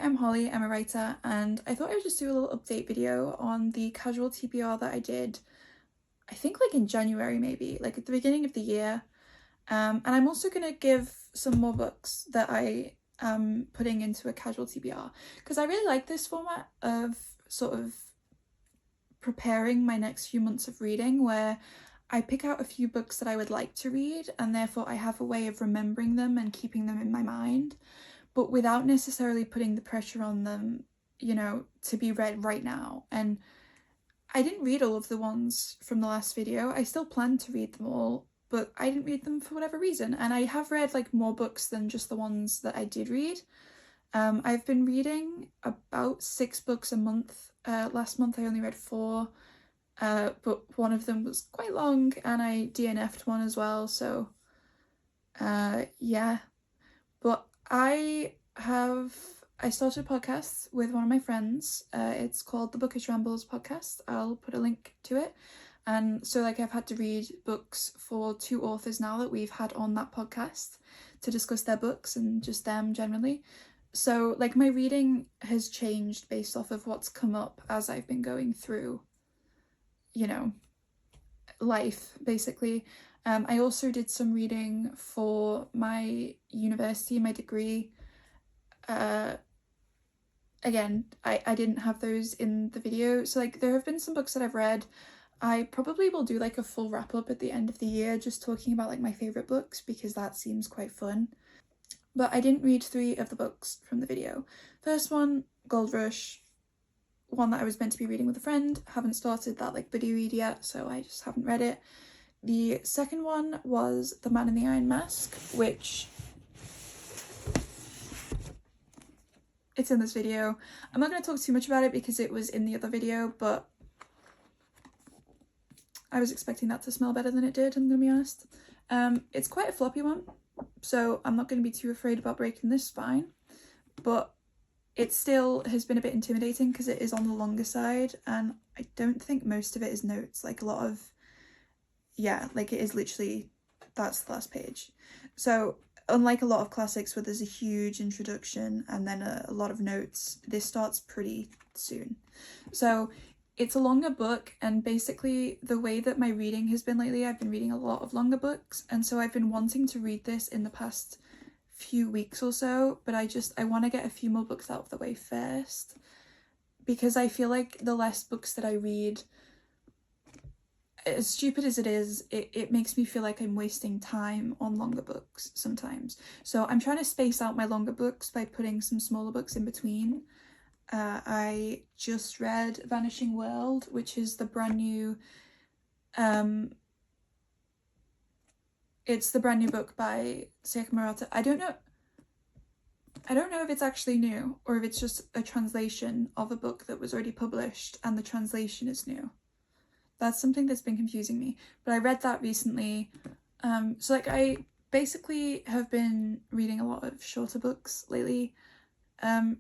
I'm Holly, I'm a writer, and I thought I would just do a little update video on the Casual TBR that I did, I think like in January maybe, like at the beginning of the year. And I'm also going to give some more books that I am putting into a Casual TBR because I really like this format of sort of preparing my next few months of reading, where I pick out a few books that I would like to read and therefore I have a way of remembering them and keeping them in my mind, but without necessarily putting the pressure on them, to be read right now. And I didn't read all of the ones from the last video. I still plan to read them all, but I didn't read them for whatever reason. And I have read like more books than just the ones that I did read. I've been reading about 6 books a month. Last month I only read 4, but one of them was quite long and I DNF'd one as well. So yeah, but I started a podcast with one of my friends. It's called the Bookish Rambles podcast. I'll put a link to it. And so like I've had to read books for 2 authors now that we've had on that podcast to discuss their books and just them generally. So like my reading has changed based off of what's come up as I've been going through, life basically. I also did some reading for my university, my degree. Again, I didn't have those in the video. So like there have been some books that I've read. I probably will do like a full wrap up at the end of the year, just talking about like my favourite books because that seems quite fun. But I didn't read 3 of the books from the video. First one, Gold Rush, one that I was meant to be reading with a friend. Haven't started that like buddy read yet, so I just haven't read it. The second one was The Man in the Iron Mask, which it's in this video. I'm not going to talk too much about it because it was in the other video, but I was expecting that to smell better than it did, I'm going to be honest. It's quite a floppy one, so I'm not going to be too afraid about breaking this spine, but it still has been a bit intimidating because it is on the longer side, and I don't think most of it is notes. Like a lot of, like it is literally, that's the last page. So unlike a lot of classics where there's a huge introduction and then a lot of notes, this starts pretty soon. So it's a longer book, and basically the way that my reading has been lately, I've been reading a lot of longer books, and so I've been wanting to read this in the past few weeks or so, but I want to get a few more books out of the way first, because I feel like the less books that I read, as stupid as it is, it makes me feel like I'm wasting time on longer books sometimes. So I'm trying to space out my longer books by putting some smaller books in between. I just read Vanishing World, which is the brand new, it's the brand new book by Seiko Murata. I don't know if it's actually new or if it's just a translation of a book that was already published and the translation is new. That's something that's been confusing me, but I read that recently. So like I basically have been reading a lot of shorter books lately,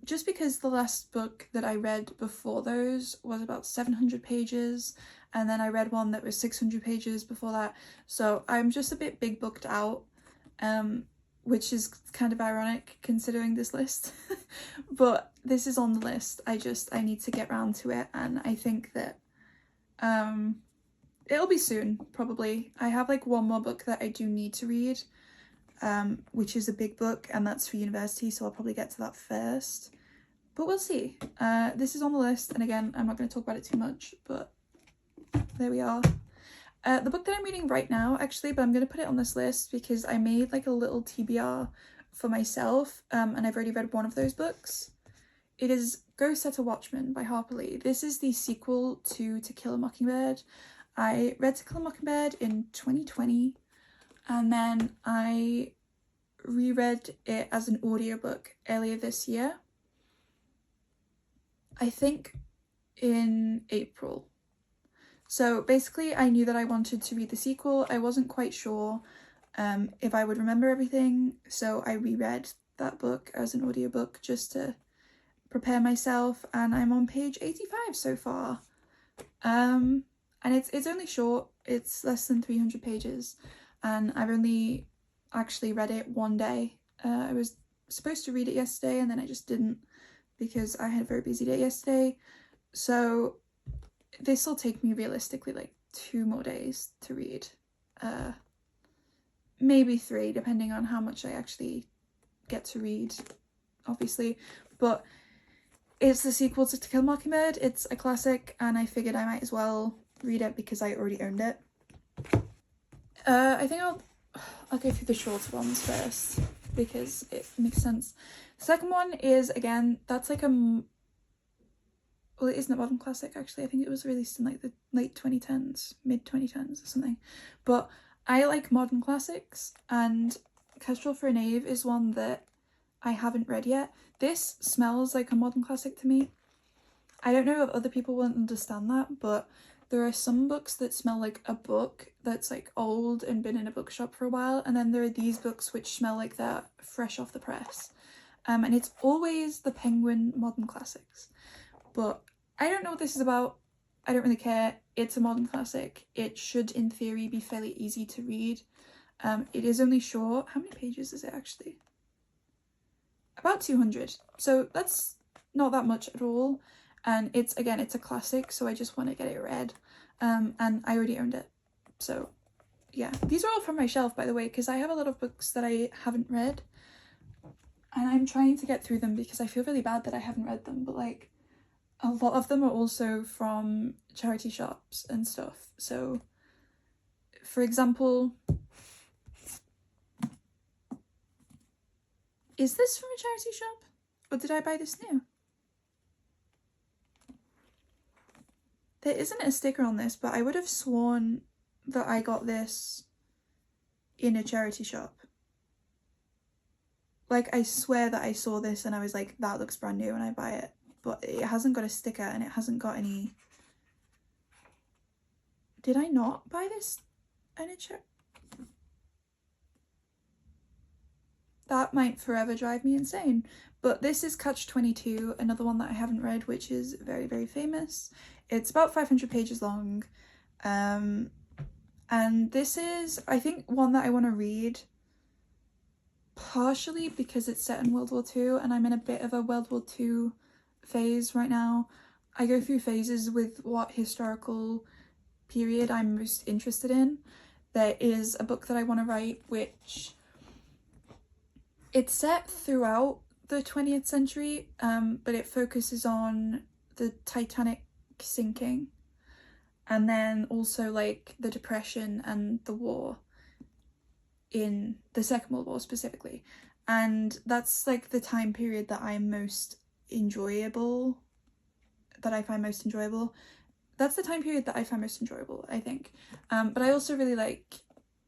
just because the last book that I read before those was about 700 pages, and then I read one that was 600 pages before that. So I'm just a bit big booked out, which is kind of ironic considering this list, but this is on the list. I need to get round to it, and I think that it'll be soon, probably. I have like one more book that I do need to read, which is a big book, and that's for university, so I'll probably get to that first, but we'll see. This is on the list, and again, I'm not going to talk about it too much, but there we are. The book that I'm reading right now, actually, but I'm going to put it on this list because I made like a little TBR for myself, and I've already read one of those books. It is Go Set a Watchman by Harper Lee. This is the sequel to Kill a Mockingbird. I read To Kill a Mockingbird in 2020, and then I reread it as an audiobook earlier this year. I think in April. So basically I knew that I wanted to read the sequel. I wasn't quite sure if I would remember everything, so I reread that book as an audiobook just to prepare myself, and I'm on page 85 so far. And it's only short, it's less than 300 pages, and I've only actually read it one day. I was supposed to read it yesterday and then I just didn't, because I had a very busy day yesterday. So this will take me realistically like 2 more days to read. Maybe 3, depending on how much I actually get to read, obviously. But it's the sequel to To Kill a Mockingbird. It's a classic, and I figured I might as well read it because I already owned it. I think I'll go through the shorter ones first because it makes sense. The second one is, again, that's like well, it isn't a modern classic actually. I think it was released in like the late 2010s, mid 2010s or something. But I like modern classics, and Kestrel for a Knave is one that I haven't read yet. This smells like a modern classic to me. I don't know if other people won't understand that, but there are some books that smell like a book that's like old and been in a bookshop for a while, and then there are these books which smell like they're fresh off the press. And it's always the Penguin modern classics. But I don't know what this is about. I don't really care. It's a modern classic. It should, in theory, be fairly easy to read. It is only short. How many pages is it actually? About 200. So that's not that much at all. And it's a classic, so I just want to get it read. And I already owned it. So yeah, these are all from my shelf, by the way, because I have a lot of books that I haven't read. And I'm trying to get through them because I feel really bad that I haven't read them. But like, a lot of them are also from charity shops and stuff. So, for example, is this from a charity shop? Or did I buy this new? There isn't a sticker on this, but I would have sworn that I got this in a charity shop. Like, I swear that I saw this and I was like, that looks brand new, and I buy it. But it hasn't got a sticker and it hasn't got any... Did I not buy this in a charity? That might forever drive me insane. But this is Catch-22, another one that I haven't read, which is very, very famous. It's about 500 pages long. And this is, I think, one that I want to read partially because it's set in World War II and I'm in a bit of a World War II phase right now. I go through phases with what historical period I'm most interested in. There is a book that I want to write which it's set throughout the 20th century, but it focuses on the Titanic sinking and then also like the Depression and the war in the Second World War specifically. And that's like the time period that I'm most enjoyable, that I find most enjoyable. That's the time period that I find most enjoyable, I think. But I also really like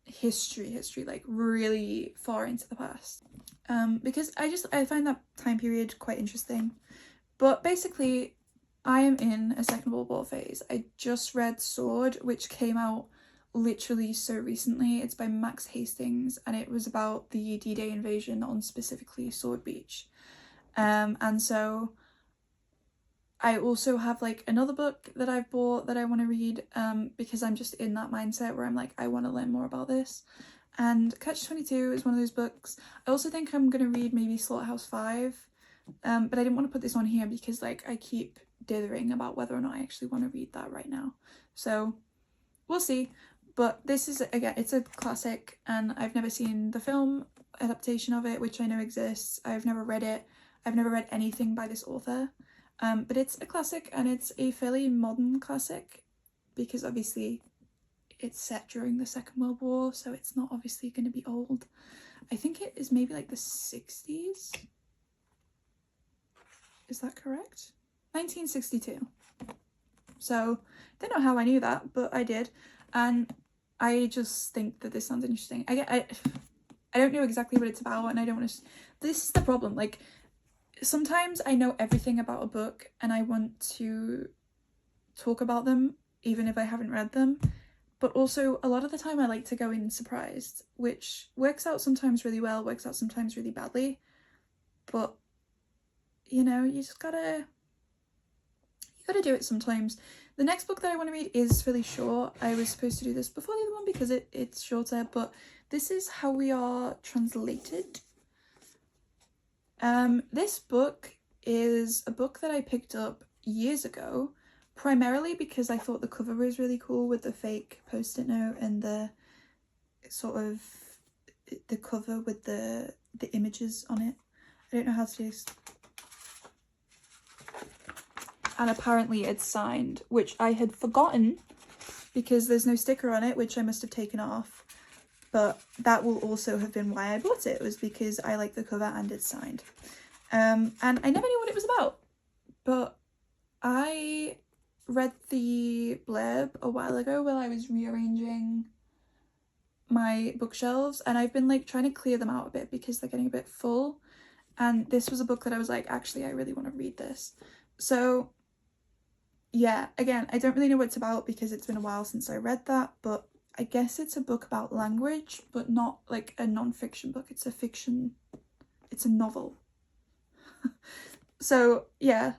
history, like really far into the past. Because I find that time period quite interesting. But basically, I am in a Second World War phase. I just read Sword, which came out literally so recently. It's by Max Hastings, and it was about the D-Day invasion on specifically Sword Beach. And so I also have like another book that I've bought that I want to read, because I'm just in that mindset where I'm like, I want to learn more about this. And Catch-22 is one of those books. I also think I'm going to read maybe Slaughterhouse 5, but I didn't want to put this on here because like I keep dithering about whether or not I actually want to read that right now. So we'll see. But this is, again, it's a classic, and I've never seen the film adaptation of it, which I know exists. I've never read it. I've never read anything by this author. But it's a classic, and it's a fairly modern classic because obviously it's set during the Second World War, so it's not obviously going to be old. I think it is maybe like the 60s. Is that correct? 1962. So, don't know how I knew that, but I did. And I just think that this sounds interesting. I don't know exactly what it's about, and I don't want to... This is the problem. Like, sometimes I know everything about a book, and I want to talk about them, even if I haven't read them. But also, a lot of the time I like to go in surprised, which works out sometimes really well, works out sometimes really badly. But, you know, you gotta do it sometimes. The next book that I want to read is really short. I was supposed to do this before the other one because it's shorter, but this is How We Are Translated. This book is a book that I picked up years ago, primarily because I thought the cover was really cool with the fake post-it note and the sort of the cover with the images on it. I don't know how to do this. And apparently it's signed, which I had forgotten because there's no sticker on it, which I must have taken off. But that will also have been why I bought it, was because I like the cover and it's signed. And I never knew what it was about, but I read the blurb a while ago while I was rearranging my bookshelves, and I've been like trying to clear them out a bit because they're getting a bit full. And this was a book that I was like, actually, I really want to read this. So yeah, again, I don't really know what it's about because it's been a while since I read that, but I guess it's a book about language, but not like a non-fiction book. It's a fiction, it's a novel. So yeah,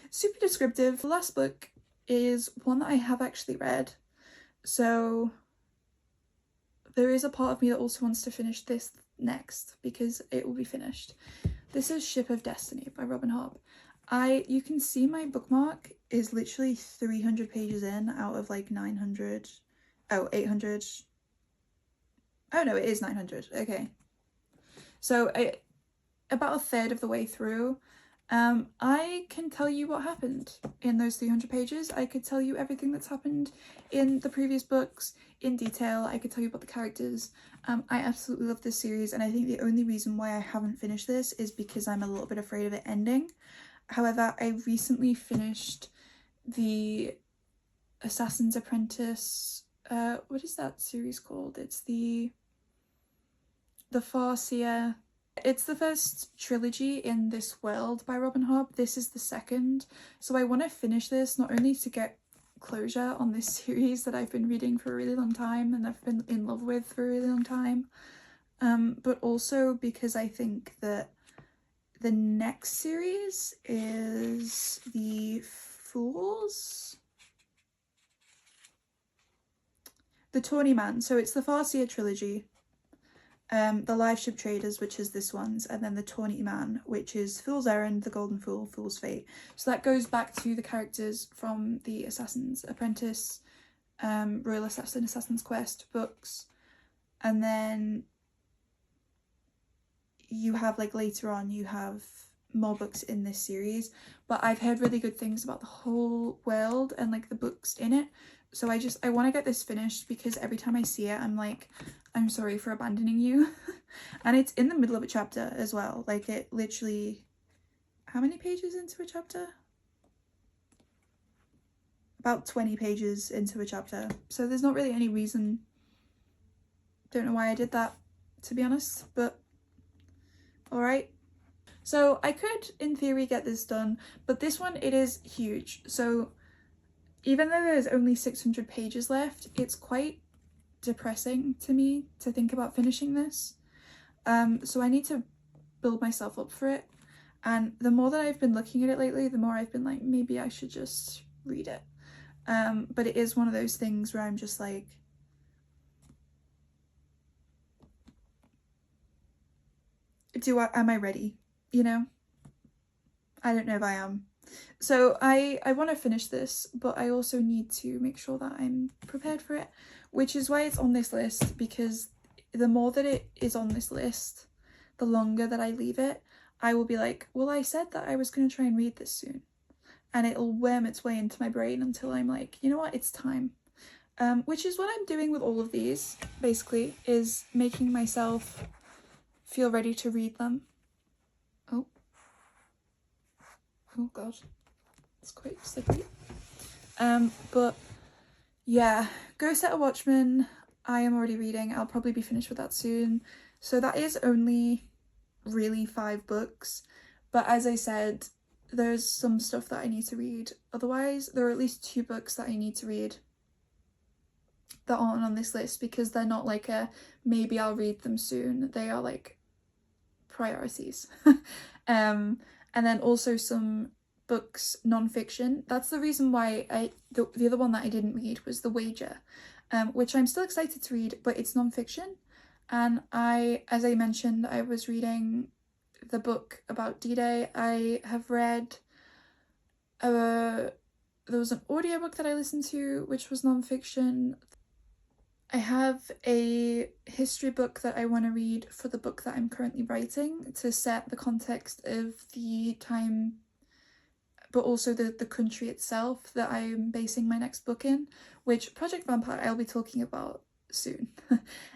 super descriptive. The last book is one that I have actually read. So there is a part of me that also wants to finish this next because it will be finished. This is Ship of Destiny by Robin Hobb. You can see my bookmark is literally 300 pages in out of like 900. Oh, 800. Oh no, it is 900. Okay. So about a third of the way through. I can tell you what happened in those 300 pages. I could tell you everything that's happened in the previous books in detail. I could tell you about the characters. I absolutely love this series, and I think the only reason why I haven't finished this is because I'm a little bit afraid of it ending. However, I recently finished the Assassin's Apprentice. What is that series called? It's the Farseer. It's the first trilogy in this world by Robin Hobb. This is the second. So I want to finish this not only to get closure on this series that I've been reading for a really long time and I've been in love with for a really long time, but also because I think that the next series is the Tawny Man. So it's the Farseer trilogy. The Live Ship Traders, which is this one's, and then the Tawny Man, which is Fool's Errand, The Golden Fool, Fool's Fate. So that goes back to the characters from the Assassin's Apprentice, Royal Assassin, Assassin's Quest books. And then you have, like, later on, you have more books in this series. But I've heard really good things about the whole world and, like, the books in it. So I want to get this finished because every time I see it, I'm like, I'm sorry for abandoning you. And it's in the middle of a chapter as well. Like, it literally, how many pages into a chapter? About 20 pages into a chapter. So there's not really any reason. Don't know why I did that, to be honest, but all right. So I could, in theory, get this done, but this one, it is huge. So even though there's only 600 pages left, it's quite depressing to me to think about finishing this. So I need to build myself up for it. And the more that I've been looking at it lately, the more I've been like, maybe I should just read it. But it is one of those things where I'm just like, am I ready? You know? I don't know if I am. So I want to finish this, but I also need to make sure that I'm prepared for it, which is why it's on this list, because the more that it is on this list, the longer that I leave it, I will be like, well, I said that I was going to try and read this soon. And it'll worm its way into my brain until I'm like, you know what, it's time. Which is what I'm doing with all of these, basically, is making myself feel ready to read them. Oh god, it's quite slippery. But yeah, Go Set a Watchman, I am already reading. I'll probably be finished with that soon. So that is only really 5 books. But as I said, there's some stuff that I need to read. Otherwise, there are at least 2 books that I need to read that aren't on this list because they're not like a maybe I'll read them soon. They are like priorities. And then also some books, non-fiction. That's the reason why the other one that I didn't read was The Wager, which I'm still excited to read, but it's non-fiction. And as I mentioned, I was reading the book about D-Day. I have read, there was an audiobook that I listened to, which was non-fiction. I have a history book that I want to read for the book that I'm currently writing to set the context of the time, but also the country itself that I'm basing my next book in, which Project Vampire I'll be talking about soon.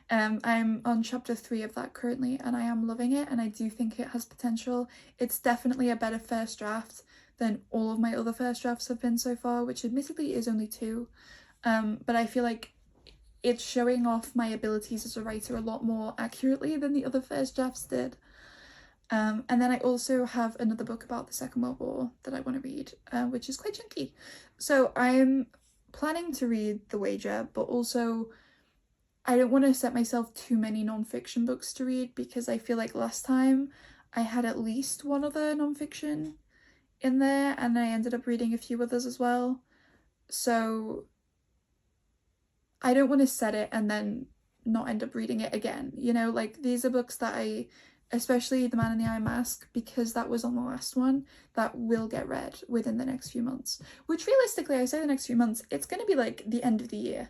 I'm on chapter 3 of that currently, and I am loving it, and I do think it has potential. It's definitely a better first draft than all of my other first drafts have been so far, which admittedly is only 2. But I feel like it's showing off my abilities as a writer a lot more accurately than the other first drafts did. And then I also have another book about the Second World War that I want to read, which is quite chunky. So I'm planning to read The Wager, but also I don't want to set myself too many non-fiction books to read, because I feel like last time I had at least one other non-fiction in there, and I ended up reading a few others as well. So I don't want to set it and then not end up reading it again. You know, like, these are books that especially The Man in the Iron Mask, because that was on the last one, that will get read within the next few months. Which realistically, I say the next few months, it's going to be like the end of the year.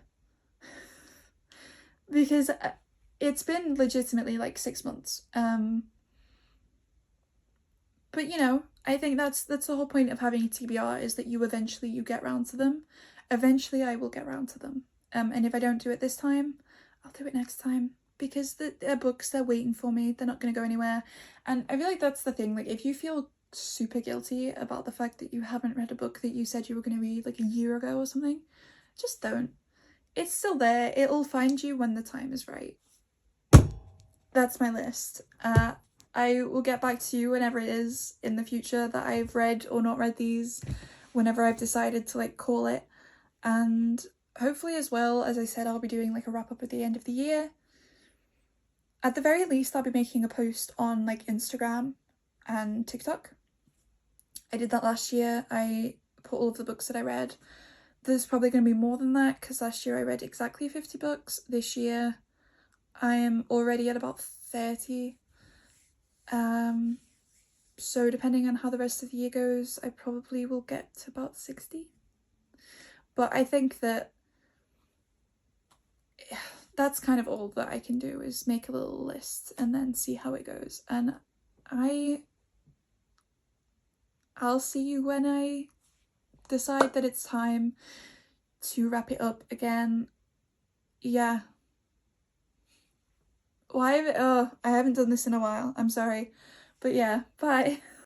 Because it's been legitimately like 6 months. But you know, I think that's the whole point of having a TBR, is that you get round to them. Eventually I will get round to them. And if I don't do it this time, I'll do it next time, because they're books, they're waiting for me, they're not going to go anywhere. And I feel like that's the thing, like, if you feel super guilty about the fact that you haven't read a book that you said you were going to read like a year ago or something, just don't. It's still there, it'll find you when the time is right. That's my list. I will get back to you whenever it is in the future that I've read or not read these, whenever I've decided to like call it. And hopefully, as well, as I said, I'll be doing like a wrap up at the end of the year. At the very least, I'll be making a post on like Instagram and TikTok. I did that last year. I put all of the books that I read. There's probably going to be more than that, because last year I read exactly 50 books. This year I am already at about 30. So depending on how the rest of the year goes, I probably will get to about 60. But I think that that's kind of all that I can do, is make a little list and then see how it goes. And I'll see you when I decide that it's time to wrap it up again. Yeah. I haven't done this in a while. I'm sorry. But yeah, bye.